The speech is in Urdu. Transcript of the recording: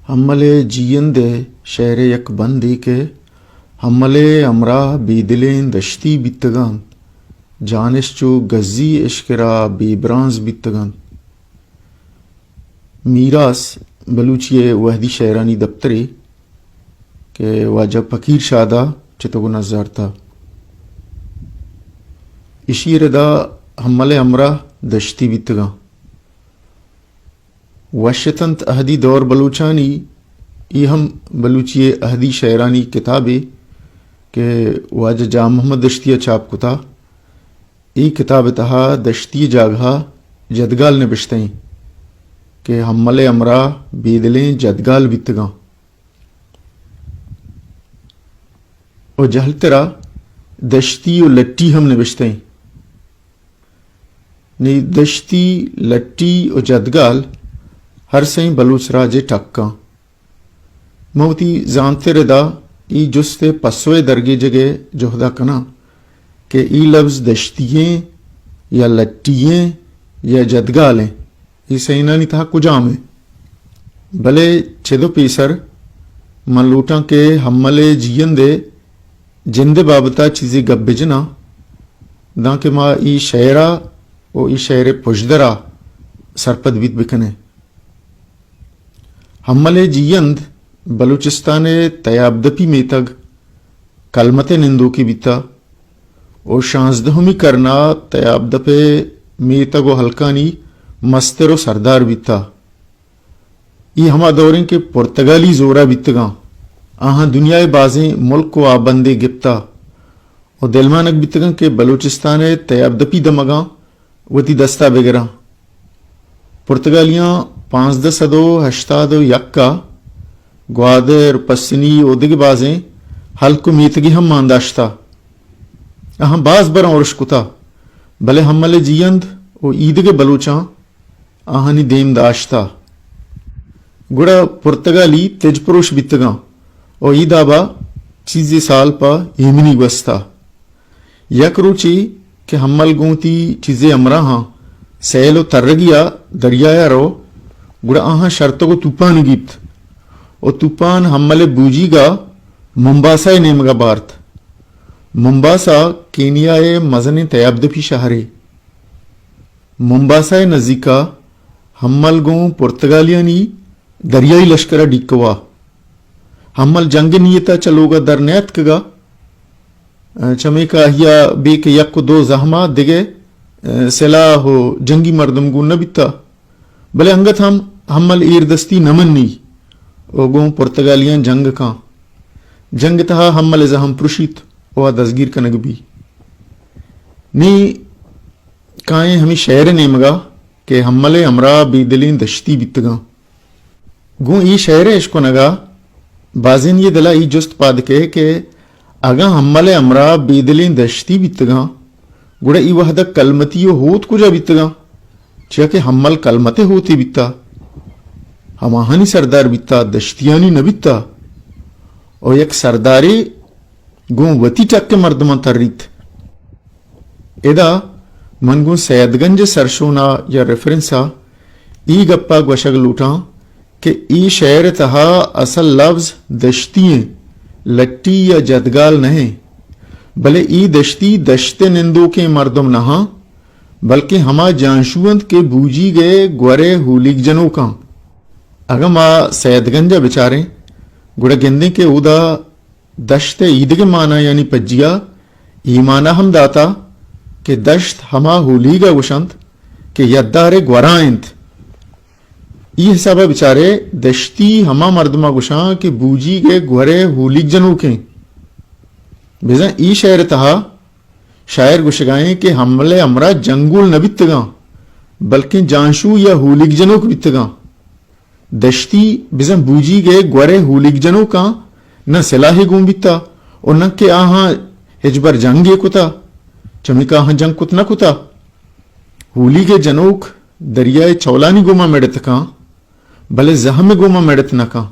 حملے جیندے شہر یک بندی کے حملے امراہ بیدلین دشتی بیتگان جانش چو گزی اشکرا بی برانز بیتگان. میراث بلوچی وحدی شعرانی دفتری کہ واجہ فقیر شادہ چتگو نظر تھا اشیر دا حملے امراہ دشتی بیتگان. وشتنت اہدی دور بلوچانی یہ ہم بلوچی اہدی شعرانی کتابی کہ واجہ جام محمد دشتیہ چاپ کتا ای کتاب تہا دشتی جاگہا جدگال نے بشتیں کہ حملے امراہ بیدلیں جدگال بیتگاں اور جہل ترا دشتی و لٹی ہم نے بشتیں نی دشتی لٹی و جدگال ہر سائیں بلوچ راجے ٹکاں موتی زانتے ردا ای جستے پسوے درگے جگے جوہدہ کنا کہ ای لفظ دشتییں یا لٹییں یا جدگالیں ای سینانی تھا کجامیں بلے چھدو پیسر من لوٹاں کے حملے جین دے جندے بابتا چیزی گب بجنا داں کہ ما ای شعرہ و ای شعر پشدرہ سرپد بیت بکنے. حملے جیند بلوچستان تیابدپی میں تگ کلمت نندو کی بیتا اور شانزدہمی کرنا تیابدپ میں تگ و حلقانی مستر و سردار بیتا. یہ ہما دوریں کے پرتگالی زورا بیتگاں آہاں دنیا بازیں ملک و آبندے گپتا اور دلمانک بیتگاں کے بلوچستان تیابدپی دمگاں وتی دستا بگراں. پرتگالیاں 1581 گوادر پسنی اودگ بازیں حلق و میتگی ہم مانداشتا اہاں باز برا عرش کتا بلے حملے جیند و عیدگ بلوچاں آہانی دیم داشتا گڑا پرتگالی تیج پروش بیتگاں و عید آبا چیزی سال پا ایمنی گوستا یک روچی کہ حمل گونتی چیزیں امراہاں سیل و ترگیا دریایا رو گڑا آہاں شرطو توپان گیت و توپان حمل بوجی گا ممباسا نیمگا بارت. ممباسا کینیا مزن تیابدپی شہرے ممباسا نزدیکا حمل گوں پرتگالیانی دریائی لشکرہ ڈکوا حمل جنگ نیتا چلوگا در نیت کگا چمے کا ہیا بے کے یک دو زہمہ دگے سلاح ہو جنگی مردم گون نبیتا بلے انگت ہم حمل ایردستی نمن نی اوگوں پرتگالیاں جنگ کان جنگ تہا حمل زہم پرشیت او دزگیر کنگ بھی نی کائیں ہمیں شعر نیمگا کہ حمل امراہ بیدلین دشتی بیتگاں گوں ای شعر عشقو نگا بازین یہ دلا ای جست پاد کے کہ اگا حمل امراہ بیدلین دشتی بیتگاں گوڑا ای وحدہ کلمتیو ہوت کجا بیتگاں چیا کہ حمل کلمتے ہوتی بیتا ہماہانی سردار بیتا دشتیانی نبیتا اور یک سرداری گون وطی ٹک کے مردمان تریت ادا من گون سیدگنج سرشونا یا ریفرنسا ای گپا گوشگ لوٹاں کہ ای شعر تہا اصل لفظ دشتییں لٹی یا جدگال نہیں بلے ای دشتی دشت نندو کے مردم نہاں بلکہ ہما جانشوند کے بوجی گئے گورے ہولیگ جنو کان اگا ما سیدگنجا بچاریں گوڑا گندیں کے اودا دشت عید کے معنی یعنی پجیا ایمانہ ہم داتا کہ دشت ہما ہولیگا گوشند کہ یدار گورائنت ای حسابہ بچارے دشتی ہما مردمہ گوشاں کہ بوجی گئے گورے ہولیگ جنو کے بیزاں ای شعر تہا شاعر گوشگائیں کہ حملے امراہ جنگول نہ بیتگاں بلکہ جانشو یا ہولیگ جنوک بیتگاں دشتی بیزاں بوجی گئے گورے ہولیگ جنو کان نہ سلاحی گون بیتا اور نہ کہ آہاں ہجبر جنگے کتا چمکا آہاں جنگ کت نہ کتا ہولیگ جنوک دریائے چولانی گوما میڑت کان بلے زہم گوما میڑت نہ کان